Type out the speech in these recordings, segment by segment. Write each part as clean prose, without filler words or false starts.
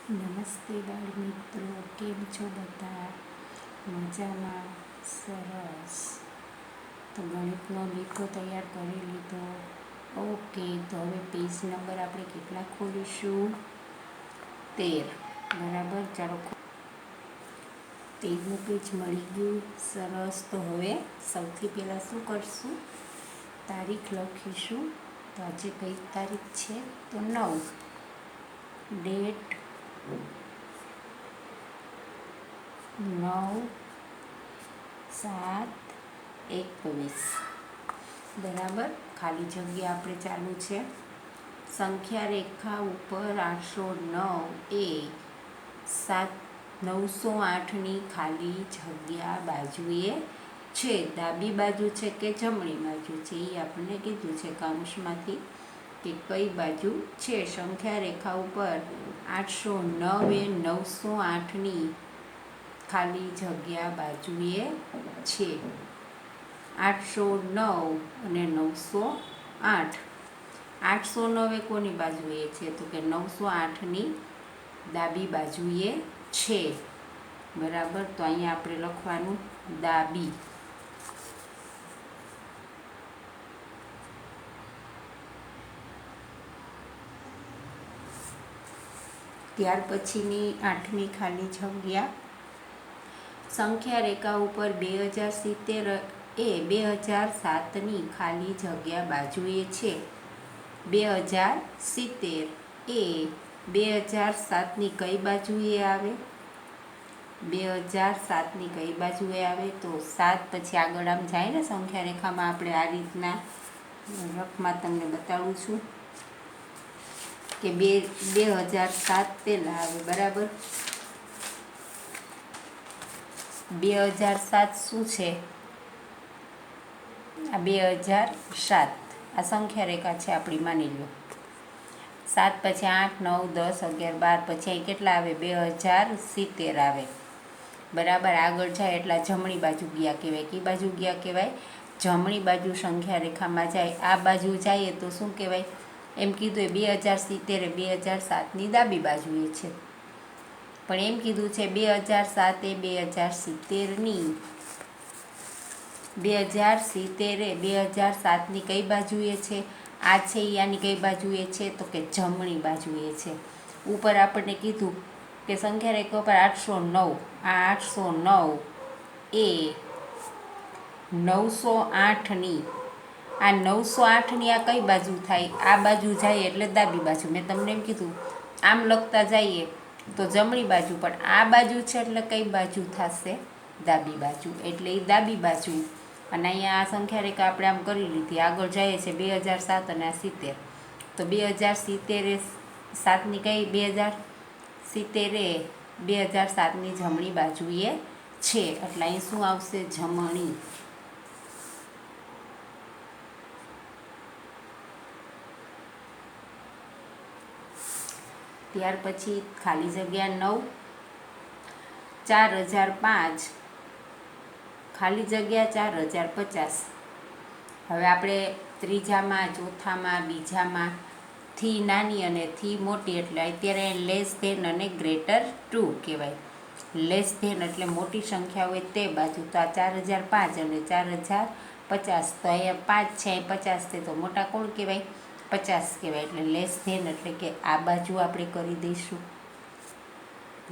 નમસ્તે બાળ મિત્રો, કેમ છો બધા? મજામાં? સરસ. તો ગણિતનો લેખો તૈયાર કરી લીધો. ઓકે, તો હવે પેજ નંબર આપણે કેટલા ખોલીશું? 13. બરાબર, ચાલો. 13મું પેજ મળી ગયું. સરસ. તો હવે સૌથી પહેલાં શું કરશું? તારીખ લખીશું. તો આજે કઈ તારીખ છે? તો 9. ડેટ 9/7/21. બરાબર. ખાલી જગ્યા આપણે ચાલુ છે. સંખ્યા રેખા ઉપર 809 એ 908ની ખાલી જગ્યા બાજુએ છે. ડાબી બાજુ છે કે જમણી બાજુ છે એ આપણને કીધું છે કાઉન્સમાંથી કે કઈ બાજુ છે. સંખ્યા રેખા ઉપર 809 એ 908ની ખાલી જગ્યા બાજુએ છે. 809 અને 908. 809 એ કોની બાજુએ છે? તો કે 908ની ડાબી બાજુએ છે. બરાબર. તો અહીંયા આપણે લખવાનું ડાબી. ત્યાર પછીની 8મી ખાલી જગ્યા સંખ્યા રેખા ઉપર 2070 એ 2007ની ખાલી જગ્યા બાજુએ છે. 2070 એ 2007ની કઈ બાજુએ આવે? 2007ની કઈ બાજુએ આવે? તો 7 પછી આગળ આમ જાય ને સંખ્યા રેખામાં. આપણે આ રીતના રફમાં તમને બતાવું છું કે 2007 પહેલાં આવે. બરાબર. 2007 શું છે? આ 2007 આ સંખ્યા રેખા છે આપણી, માની લો. 7 પછી 8, 9, 10, 11, 12 પછી અહીં કેટલા આવે? 2070 આવે. બરાબર. આગળ જાય એટલા જમણી બાજુ ગયા કહેવાય. કઈ બાજુ ગયા કહેવાય? જમણી બાજુ સંખ્યા રેખામાં જાય. આ બાજુ જઈએ તો શું કહેવાય? એમ કીધું 2070 એ 2007ની ડાબી બાજુએ છે. પણ એમ કીધું છે 2007 એ 2070ની 2070 એ 2007ની કઈ બાજુએ છે? આ છે એ આની કઈ બાજુએ છે? તો કે જમણી બાજુએ છે. ઉપર આપણને કીધું કે સંખ્યા રેખા પર 809. આ 809 એ 908ની આ 908ની આ કઈ બાજુ થાય? આ બાજુ જાય એટલે ડાબી બાજુ. મેં તમને એમ કીધું આમ લખતા જઈએ તો જમણી બાજુ, પણ આ બાજુ છે એટલે કઈ બાજુ થશે? ડાબી બાજુ. એટલે એ ડાબી બાજુ. અને અહીંયા આ સંખ્યા રેખા આપણે આમ કરી લીધી. આગળ જાય છે 2007 અને આ 70. તો 2070 એ 7ની કઈ? 2070 એ 2007ની જમણી બાજુએ છે. એટલે અહીં શું આવશે? જમણી. ત્યાર પછી ખાલી જગ્યા 9. 4005 ખાલી જગ્યા 4050. હવે આપણે ત્રીજામાં, ચોથામાં, બીજામાં થી નાની અને થી મોટી, એટલે અત્યારે લેસ ધેન અને ગ્રેટર ટુ કહેવાય. લેસ ધેન એટલે મોટી સંખ્યા હોય તે બાજુ. તો આ 4005 અને 4050. તો અહીંયા 5 છે, અહીં 50 છે, તો મોટા કોણ કહેવાય? 50 કહેવાય. એટલે લેસ ધેન એટલે કે આ બાજુ આપણે કરી દઈશું.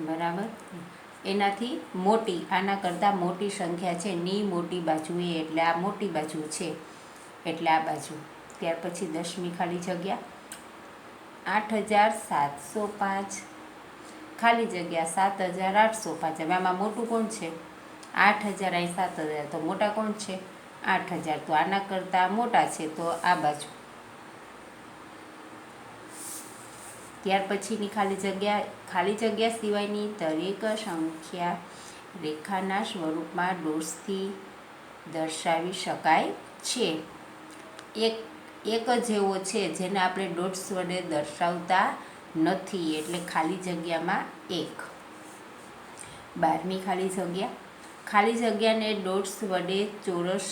બરાબર. એનાથી મોટી, આના કરતાં મોટી સંખ્યા છે ની મોટી બાજુએ, એટલે આ મોટી બાજુ છે, એટલે આ બાજુ. ત્યાર પછી 10મી ખાલી જગ્યા 8705 ખાલી જગ્યા 7805. હવે આમાં મોટું કોણ છે? 8000. અહીં 7000. તો મોટા કોણ છે? 8000. તો આના કરતાં મોટા છે, તો આ બાજુ. ત્યાર પછીની ખાલી જગ્યા સિવાયની દરેક સંખ્યા રેખાના સ્વરૂપમાં ડોટ્સથી દર્શાવી શકાય છે. એક જ એવો છે જેને આપણે ડોટ્સ વડે દર્શાવતા નથી, એટલે ખાલી જગ્યામાં 1. 12મી ખાલી જગ્યાને ડોટ્સ વડે ચોરસ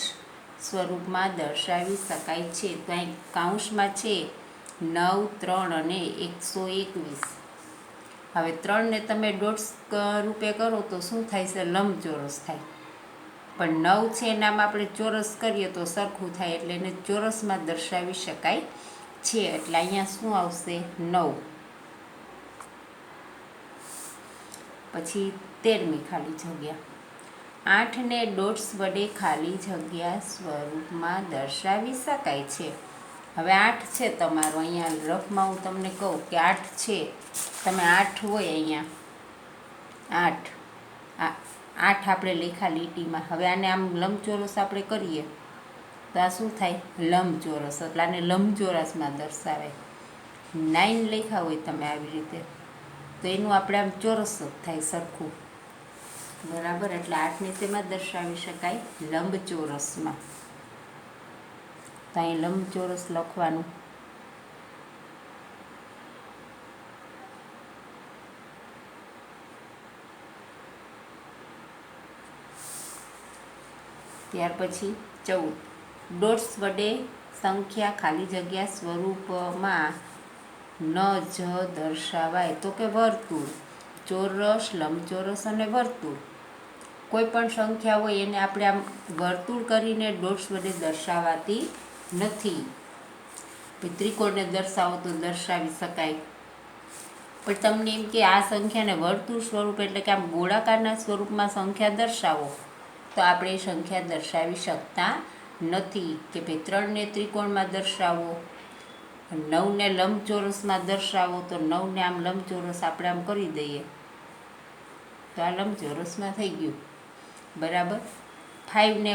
સ્વરૂપમાં દર્શાવી શકાય છે. તો અહીં કાઉન્સમાં છે 9, 3 અને 121. હવે 3 ને તમે ડોટ્સ રૂપે કરો તો શું થાય છે? લંબચોરસ થાય. પણ 9 છે એનામાં આપણે ચોરસ કરીએ તો સરખું થાય, એટલે એને ચોરસમાં દર્શાવી શકાય છે. એટલે અહીંયા શું આવશે? 9. પછી 13મી ખાલી જગ્યા. 8ને ડોટ્સ વડે ખાલી જગ્યા સ્વરૂપમાં દર્શાવી શકાય છે. હવે 8 છે તમારો, અહીંયા રફમાં હું તમને કહું કે 8 છે, તમે 8 હોય અહીંયા 8 આપણે લખ્યા લીટીમાં. હવે આને આમ લંબચોરસ આપણે કરીએ તો આ શું થાય? લંબચોરસ. એટલે આને લંબચોરસમાં દર્શાવે. 9 લખ્યા હોય તમે આવી રીતે તો એનું આપણે આમ ચોરસ જ થાય સરખું, બરાબર. એટલે 8ને તેમાં દર્શાવી શકાય? લંબચોરસમાં. તો અહીં લંબચોરસ લખવાનું. ત્યાર પછી 14. ડોટ્સ વડે સંખ્યા ખાલી જગ્યા સ્વરૂપમાં ન જ દર્શાવાય તો કે વર્તુળ, ચોરસ, લંબચોરસ અને વર્તુળ. કોઈ પણ સંખ્યા હોય એને આપણે આમ વર્તુળ કરીને ડોટ્સ વડે દર્શાવાતી નથી. ત્રિકોણને દર્શાવો તો દર્શાવી શકાય, પણ તમને એમ કે આ સંખ્યાને વર્તુળ સ્વરૂપ એટલે કે આમ ગોળાકારના સ્વરૂપમાં સંખ્યા દર્શાવો તો આપણે એ સંખ્યા દર્શાવી શકતા નથી. કે ભાઈ 3ને ત્રિકોણમાં દર્શાવો, 9ને લંબચોરસમાં દર્શાવો તો 9ને આમ લંબચોરસ આપણે આમ કરી દઈએ તો આ લંબચોરસમાં થઈ ગયું, બરાબર. 5ને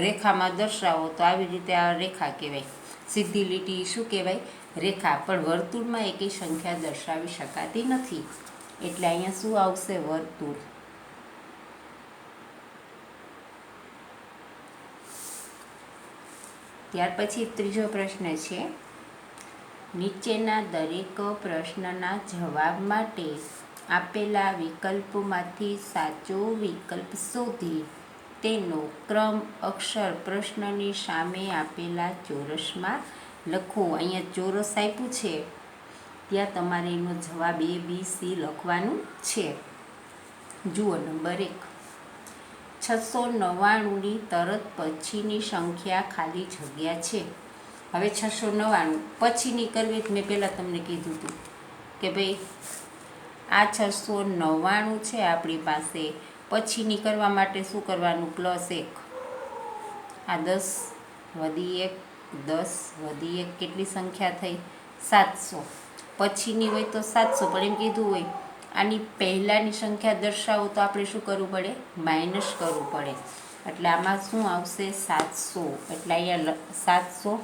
રેખામાં દર્શાવો તો આવી રીતે આ રેખા કહેવાય, સીધી લીટી શું કહેવાય? રેખા. પણ વર્તુળમાં એકેય સંખ્યા દર્શાવી શકાતી નથી, એટલે અહીંયા શું આવશે? વર્તુળ. ત્યાર પછી ત્રીજો પ્રશ્ન છે, નીચેના દરેક પ્રશ્નના જવાબ માટે આપેલા વિકલ્પોમાંથી સાચો વિકલ્પ શોધી તેનો ક્રમ અક્ષર પ્રશ્નની સામે આપેલા ચોરસમાં લખો. અહીંયા ચોરસ આપ્યું છે ત્યાં તમારે એનો જવાબ A, B, C લખવાનું છે. જુઓ નંબર 1, 699ની તરત પછીની સંખ્યા ખાલી જગ્યા છે. હવે 699 પછીની કરવી મેં પહેલાં તમને કીધું હતું કે ભાઈ આ 699 છે આપણી પાસે, પછીની કરવા માટે શું કરવાનું? +1. આ 10 વધી 1, 10 વધી 1 કેટલી સંખ્યા થઈ? 700. પછીની હોય તો 700, પણ એમ કીધું હોય આની પહેલાંની સંખ્યા દર્શાવો તો આપણે શું કરવું પડે? માઇનસ કરવું પડે. એટલે આમાં શું આવશે? 700. એટલે અહીંયા 700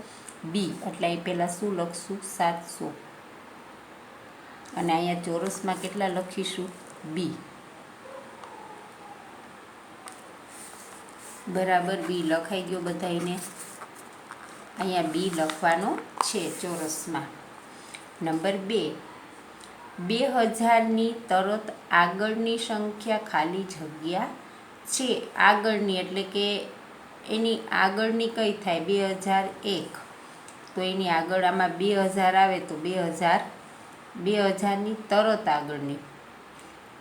B. એટલે અહીં પહેલાં શું લખશું? 700. અને અહીંયા ચોરસમાં કેટલા લખીશું? B. બરાબર, B લખાઈ ગયો બધાઈને. અહીંયા B લખવાનો છે ચોરસમાં. નંબર 2, 2000ની તરત આગળની સંખ્યા ખાલી જગ્યા છે. આગળની એટલે કે એની આગળની કઈ થાય? 2001. તો એની આગળ આમાં 2000 આવે તો 2000ની તરત આગળની,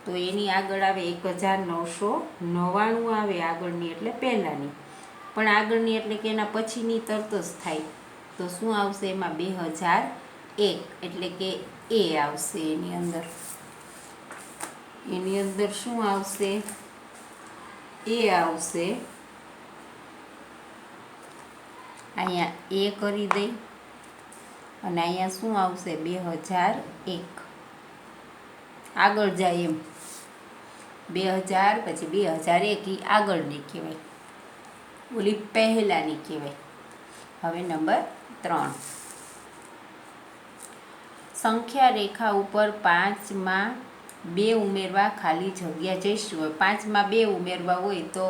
તો એની આગળ આવે 1999 આવે આગળની એટલે પહેલાંની, પણ આગળની એટલે કે એના પછીની તરત જ થાય તો શું આવશે? એમાં 2001 એટલે કે A આવશે. એની અંદર શું આવશે? A આવશે. અહીંયા A કરી દઈ અને અહીંયા શું આવશે? 2001. આગળ જાય એમ 2000 પછી 2001 એ આગળની કહેવાય, ઓલી પહેલાંની કહેવાય. હવે નંબર 3, સંખ્યા રેખા ઉપર 5માં 2 ઉમેરવા ખાલી જગ્યા જઈશું. હોય 5માં 2 ઉમેરવા હોય તો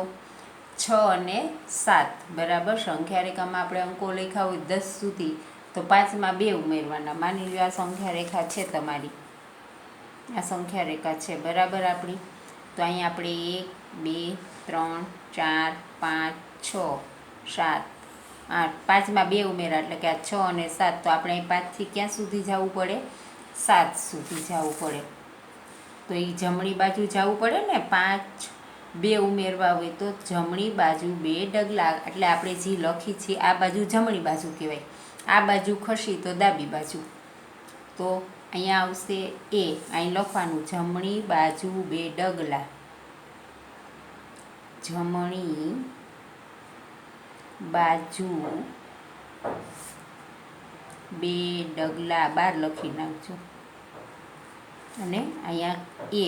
6 અને 7, બરાબર. સંખ્યા રેખામાં આપણે અંકો લખ્યા હોય 10 સુધી તો 5માં 2 ઉમેરવાના. માની લો આ સંખ્યા રેખા છે તમારી, આ સંખ્યા રેખા છે બરાબર આપણી. તો અહીંયા આપણે 1, 2, 3, 4, 5, 6, 7, 8, 5માં 2 ઉમેરા એટલે કે આ 6 અને 7. તો આપણે અહીં 5થી ક્યાં સુધી જવું પડે? 7 સુધી જવું પડે. તો એ જમણી બાજુ જવું પડે ને, 5 2 ઉમેરવા હોય તો જમણી બાજુ 2 ડગલા, એટલે આપણે જે લખી છે આ બાજુ જમણી બાજુ કહેવાય, આ બાજુ ખસી તો ડાબી બાજુ. તો અહીંયા આવશે એ, અહીં લખવાનું જમણી બાજુ 2 ડગલા, જમણી બાજુ 2 ડગલા, 12 લખી નાખજો. અને અહીંયા એ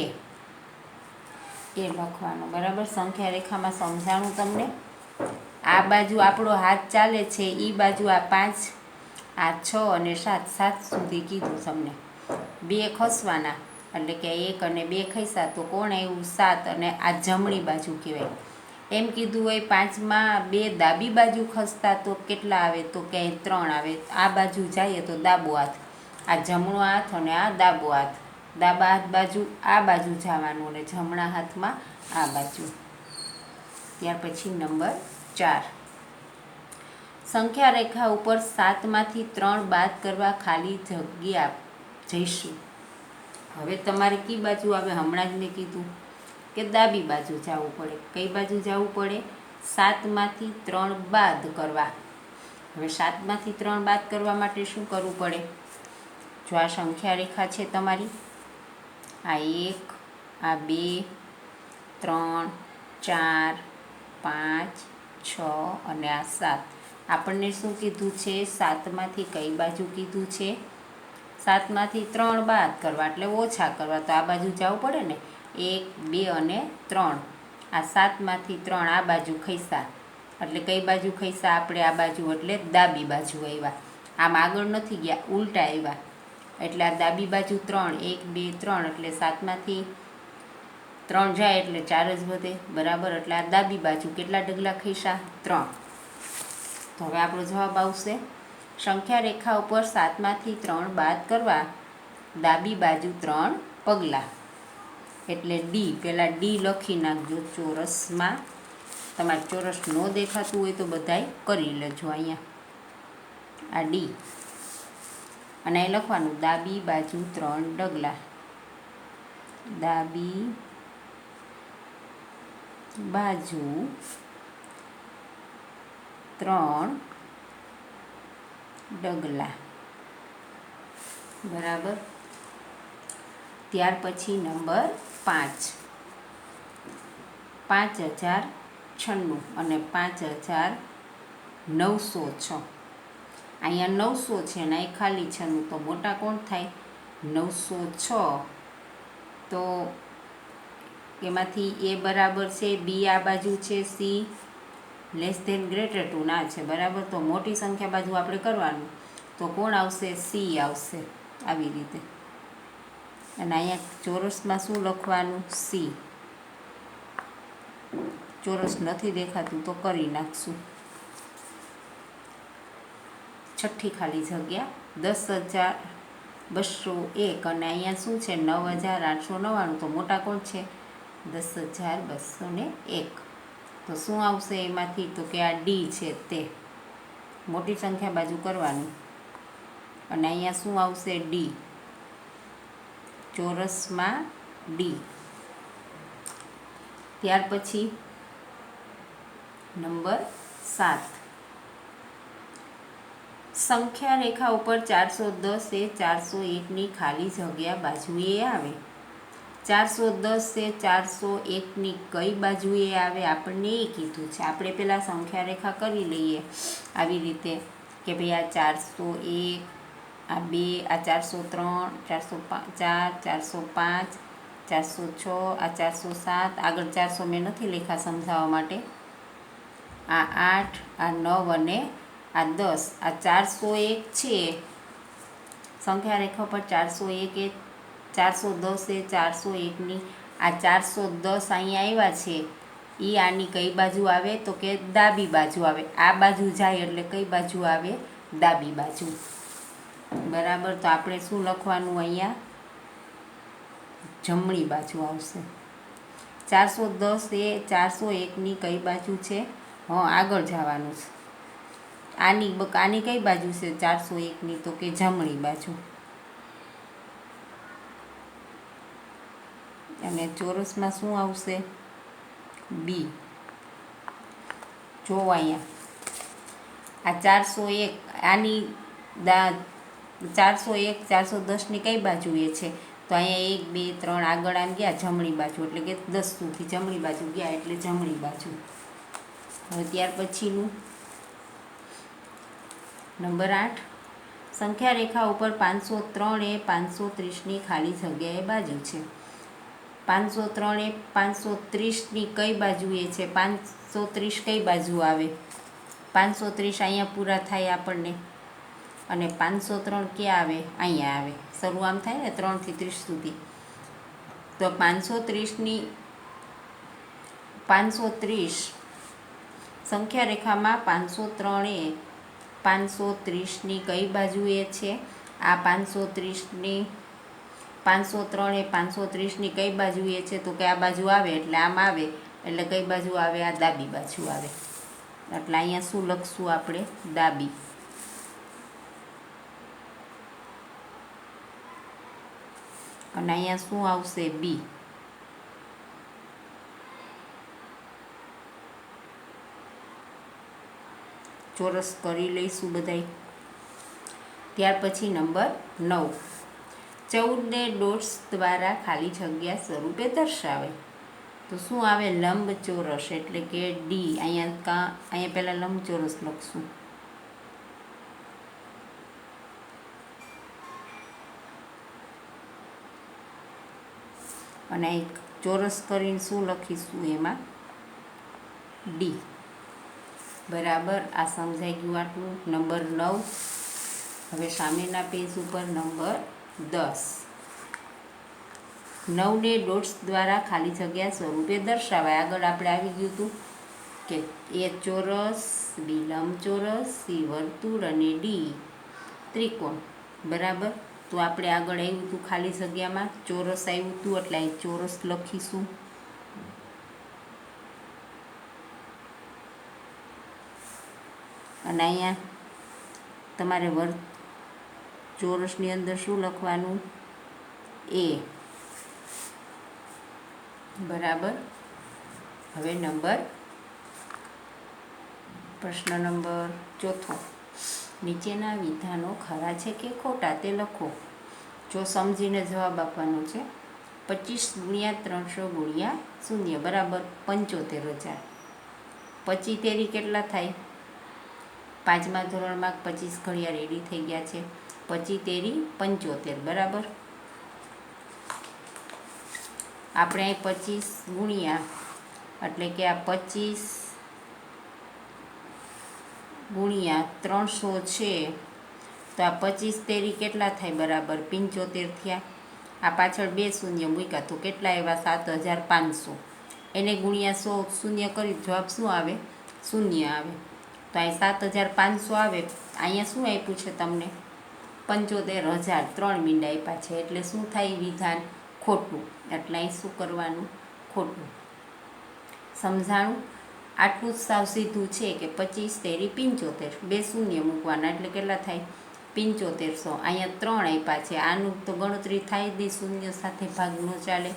લખવાનું, બરાબર. સંખ્યા રેખામાં સમજાણું તમને. આ બાજુ આપણો હાથ ચાલે છે, એ બાજુ આ 5, આ 6 અને 7, 7 સુધી કીધું તમને. 2 ખસવાના, એટલે કે 1 અને 2 ખસ્યા તો કોણ આવ્યું? 7, અને આ જમણી બાજુ કહેવાય. એમ કીધું હોય 5માં 2 ડાબી બાજુ ખસતા તો કેટલા આવે? તો કે 3 આવે. આ બાજુ જઈએ તો ડાબો હાથ, આ જમણો હાથ અને આ ડાબો હાથ. ડાબા હાથ બાજુ આ બાજુ જવાનું અને જમણા હાથમાં આ બાજુ. ત્યાર પછી નંબર 4, સંખ્યા રેખા ઉપર 7માંથી 3 બાદ કરવા ખાલી જગ્યા જઈશું. હવે તમારે કઈ બાજુ આવે? હમણાં જ મેં કીધું કે ડાબી બાજુ જવું પડે. કઈ બાજુ જવું પડે? 7માંથી 3 બાદ કરવા. હવે 7માંથી 3 બાદ કરવા માટે શું કરવું પડે? જો આ સંખ્યા રેખા છે તમારી, આ 1, આ 2, 3, 4, 5, 6 અને આ 7. આપણને શું કીધું છે? 7માંથી કઈ બાજુ કીધું છે? 7માંથી 3 બાદ કરવા, એટલે ઓછા કરવા. તો આ બાજુ જવું પડે ને, 1, 2 અને 3. આ 7માંથી 3 આ બાજુ ખસ્યા, એટલે કઈ બાજુ ખસ્યા આપણે? આ બાજુ, એટલે ડાબી બાજુ આવ્યા. આમ આગળ નથી ગયા, ઉલટા આવ્યા. એટલે આ ડાબી બાજુ 3, 1, 2, 3, એટલે 7માંથી 3 જાય એટલે 4 જ વધે, બરાબર. એટલે આ ડાબી બાજુ કેટલા ડગલા ખસ્યા? 3. તો હવે આપણો જવાબ આવશે, સંખ્યા રેખા ઉપર 7માંથી 3 બાદ કરવા ડાબી બાજુ 3 પગલાં. એટલે ડી, પહેલાં ડી લખી નાખજો ચોરસમાં. તમારે ચોરસ ન દેખાતું હોય તો બધાય કરી લેજો. અહીંયા આ ડી, અને અહીં લખવાનું ડાબી બાજુ 3 ડગલા, ડાબી બાજુ 3 ડગલા, બરાબર. ત્યાર પછી નંબર 5, 5096 અને 5906. અહીંયા 900 છે ને અહીં ખાલી 96, તો મોટા કોણ થાય? 906. તો એમાંથી એ બરાબર છે, બી આ બાજુ છે, સી લેસ ધેન ગ્રેટર ટુ ના છે, બરાબર. તો મોટી સંખ્યા બાજુ આપણે કરવાનું, તો કોણ આવશે? સી આવશે, આવી રીતે. અને અહીંયા ચોરસમાં શું લખવાનું? સી. ચોરસ નથી દેખાતું તો કરી નાખશું. છઠ્ઠી ખાલી જગ્યા 10,201, અને અહીંયા શું છે? 9,899. તો મોટા કોણ છે? 10,201. તો શું આવશે એમાંથી? તો કે આ ડી છે, તે મોટી સંખ્યા બાજુ કરવાનું. અને અહીંયા શું આવશે? ડી, ચોરસમાં ડી. ત્યાર પછી નંબર 7, સંખ્યા રેખા ઉપર 410 એ 401ની ખાલી જગ્યા બાજુએ આવે. 410 એ 401ની કઈ બાજુએ આવે આપણને એ કીધું છે. આપણે પહેલાં સંખ્યા રેખા કરી લઈએ આવી રીતે કે ભાઈ આ 401, આ 2, આ 403, 405, 405, 406, આ 407, આગળ 400 મેં નથી લખ્યા સમજાવવા માટે. આ 8, આ 9 અને આ 10. આ 401 છે, સંખ્યા રેખા પર 401 એ 410 એ 401ની આ 410 અહીંયા આવ્યા છે, એ આની કઈ બાજુ આવે? તો કે ડાબી બાજુ આવે. આ બાજુ જાય એટલે કઈ બાજુ આવે? ડાબી બાજુ, બરાબર. તો આપણે શું લખવાનું? અહીંયા જમણી બાજુ આવશે. 410 એ 401ની કઈ બાજુ છે? આગળ જવાનું છે. આની કઈ બાજુ છે 401ની? તો કે જમણી બાજુ. અને ચોરસમાં શું આવશે? બી. જો અહીંયા આ 401, આની 401 410ની કઈ બાજુએ છે? તો અહીંયા 1 2 3 આગળ આમ ગયા જમણી બાજુ, એટલે કે 10 સુધી જમણી બાજુ ગયા એટલે જમણી બાજુ. હવે ત્યાર પછીનું નંબર 8, સંખ્યા રેખા ઉપર 503 એ 530ની ખાલી જગ્યાએ બાજુ છે. 503 એ 530ની કઈ બાજુએ છે? 530 કઈ બાજુ આવે? 530 અહીંયા પૂરા થાય આપણને, અને 503 ક્યાં આવે? અહીંયા આવે. શરૂ આમ થાય ને 3 થી 30 સુધી. તો 530 સંખ્યા રેખામાં 503 એ 530ની કઈ બાજુએ છે? આ 503 એ 530ની કઈ બાજુએ છે? તો કે આ બાજુ આવે એટલે આમ આવે, એટલે કઈ બાજુ આવે? આ ડાબી બાજુ આવે. એટલે અહીંયા શું લખશું આપણે? ડાબી. અને અહીંયા શું આવશે? બી. ચોરસ કરી લઈશું બધાય. ત્યાર પછી નંબર 9, 14ને ડોટ્સ દ્વારા ખાલી જગ્યા સ્વરૂપે દર્શાવે. તો શું આવે? લંબચોરસ, એટલે કે ડી. અહીંયા પહેલાં લંબચોરસ લખશું. અને એક ચોરસ કરીને શું લખીશું? એમાં ડી. બરાબર. આ સમજાઈ ગયું આટલું. નંબર 9. હવે સામેના પેજ ઉપર નંબર 10, 9ને ડોટ્સ દ્વારા ખાલી જગ્યા સ્વરૂપે દર્શાવાય. આગળ આપણે આવી ગયું હતું કે એ ચોરસ, બી લંબચોરસ, સી વર્તુળ અને ડી ત્રિકોણ. બરાબર. તો આપણે આગળ આવ્યું હતું ખાલી જગ્યામાં ચોરસ આવ્યું હતું, એટલે અહીં ચોરસ લખીશું. અને અહીંયા તમારે ચોરસની અંદર શું લખવાનું? એ. બરાબર. હવે પ્રશ્ન નંબર 4, નીચેના વિધાનો ખરા છે કે ખોટા તે લખો. જો સમજીને જવાબ આપવાનો છે. 25 × 300 × 0 બરાબર 75,000. 25 તેરી કેટલા થાય? 5મા ધોરણમાં 25 ઘડિયા રેડી થઈ ગયા છે. 25 તેરી 75 બરાબર. આપણે અહીં 25 ગુણ્યા, એટલે કે આ 25 ગુણ્યા 300 છે. તો આ 25 તેરી કેટલા થાય? બરાબર 75 થયા. આ પાછળ 2 શૂન્ય મૂક્યા તો કેટલા આવ્યા? 7,500. એને ગુણ્યા 100 શૂન્ય કરી જવાબ શું આવે? શૂન્ય આવે. તો અહીં 7,500 આવે. અહીંયા શું આપ્યું છે તમને? 75,000. 3 મીંડા આપ્યા છે, એટલે શું થાય? વિધાન ખોટું. એટલે અહીં શું કરવાનું? ખોટું. સમજાણું? આટલું જ સાવ સીધું છે કે 25 તેરી 75. 2 શૂન્ય મૂકવાના એટલે કેટલા થાય? 7500. અહીંયા 3 આપ્યા છે. આનું તો ગણતરી થાય જ નહીં, શૂન્ય સાથે ભાગ ન ચાલે,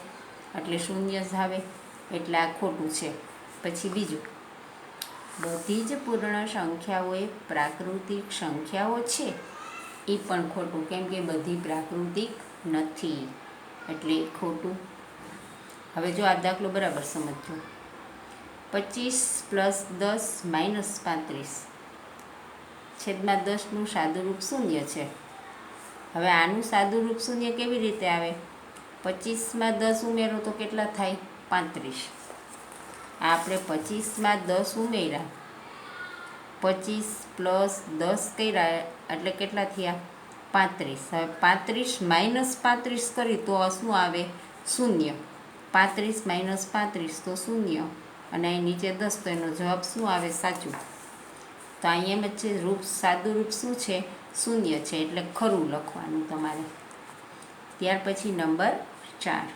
એટલે શૂન્ય જ આવે. એટલે આ ખોટું છે. પછી બીજું, બધી જ પૂર્ણ સંખ્યાઓ એ પ્રાકૃતિક સંખ્યાઓ છે. એ પણ ખોટું, કેમ કે બધી પ્રાકૃતિક નથી, એટલે ખોટું. હવે જો આ દાખલો બરાબર સમજજો. 25 + 10 - 35 છેદમાં 10નું સાદુરૂપ શૂન્ય છે. હવે આનું સાદુરૂપ શૂન્ય કેવી રીતે આવે? 25માં 10 ઉમેરો તો કેટલા થાય? 35. આપણે 25માં 10 ઉમેર્યા, 25 + 10 કર્યા એટલે કેટલા થયા? 35. હવે 35 - 35 કરી તો શું આવે? શૂન્ય. 35 - 35 તો શૂન્ય, અને અહીં નીચે 10 તો એનો જવાબ શું આવે? સાચું. તો અહીંયા એમ જ છે, સાદુરૂપ શું છે? શૂન્ય છે, એટલે ખરું લખવાનું તમારે. ત્યાર પછી નંબર 4,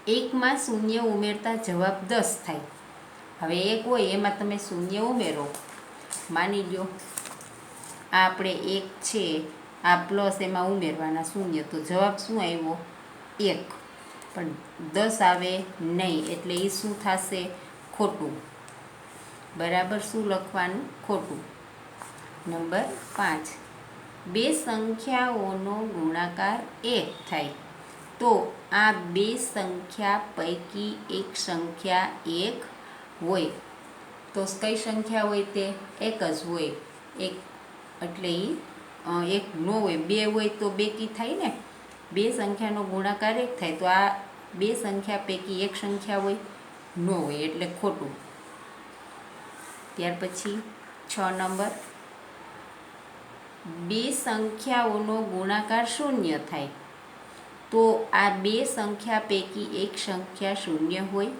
1માં શૂન્ય ઉમેરતા જવાબ 10 થાય. હવે 1 હોય એમાં તમે શૂન્ય ઉમેરો. માની લો આ આપણે 1 છે, આ પ્લસ એમાં ઉમેરવાના શૂન્ય, તો જવાબ શું આવ્યો? 1. પણ 10 આવે નહીં, એટલે એ શું થશે? ખોટું. બરાબર, શું લખવાનું? ખોટું. નંબર 5, બે સંખ્યાઓનો ગુણાકાર 1 થાય તો આ બે સંખ્યા પૈકી એક સંખ્યા 1 હોય. તો કઈ સંખ્યા હોય? તે 1 જ હોય. એક એટલે એ 1 ન હોય. 2 હોય તો બેકી થાય ને. બે સંખ્યાનો ગુણાકાર 1 થાય તો આ બે સંખ્યા પૈકી એક સંખ્યા હોય? ન હોય, એટલે ખોટું. ત્યાર પછી 6 નંબર, બે સંખ્યાઓનો ગુણાકાર 0 થાય તો આ બે સંખ્યા પૈકી એક સંખ્યા 0 હોય.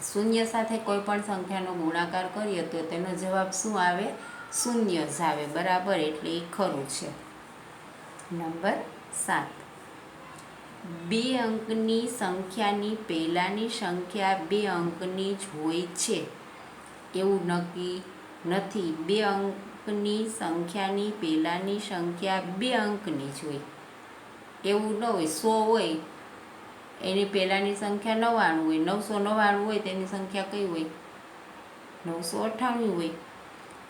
0 સાથે કોઈ પણ સંખ્યાનો ગુણાકાર કરીએ તો તેનો જવાબ શું આવે? 0 જ આવે. બરાબર, એટલે એ ખરું છે. નંબર 7, બે અંકની સંખ્યાની પહેલાંની સંખ્યા 2 અંકની જ હોય છે એવું નક્કી નથી. બે અંકની સંખ્યાની પહેલાંની સંખ્યા 2 અંકની જ હોય એવું ન હોય. 100 હોય એની પહેલાંની સંખ્યા 99 હોય. 999 હોય તેની સંખ્યા કઈ હોય? 998 હોય.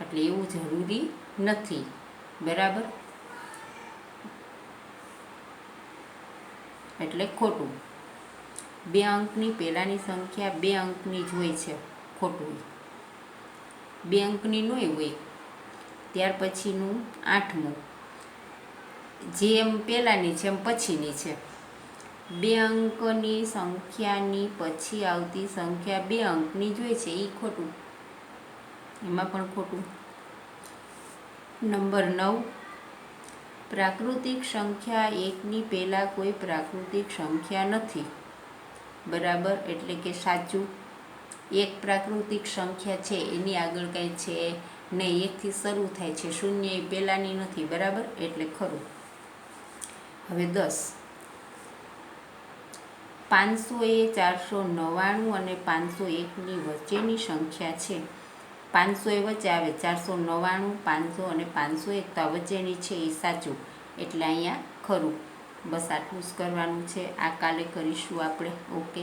એટલે એવું જરૂરી નથી. બરાબર, એટલે ખોટું. 2 અંકની પહેલાંની સંખ્યા 2 અંકની જ હોય છે. ખોટું. 2 અંકની ન હોય. ત્યાર પછીનું 8મું, જેમ પહેલાંની છે એમ પછીની છે. 2 અંકની સંખ્યાની પછી આવતી સંખ્યા 2 અંકની જ હોય છે. એ ખોટું. એમાં પણ ખોટું. નંબર 9, પ્રાકૃતિક સંખ્યા 1ની પહેલાં કોઈ પ્રાકૃતિક સંખ્યા નથી. બરાબર, એટલે કે સાચું. એક પ્રાકૃતિક સંખ્યા છે એની આગળ કંઈ છે નહીં. 1થી શરૂ થાય છે. 0 એ પહેલાંની નથી. બરાબર, એટલે ખરું. હવે 10, 500 એ 499 અને 501ની વચ્ચેની સંખ્યા છે. 500 એ વચ્ચે આવે. 499, 500 અને 501 તો આ વચ્ચેની છે એ સાચું. એટલે અહીંયા ખરું. બસ આટલું જ કરવાનું છે. આ કાલે કરીશું આપણે. ઓકે.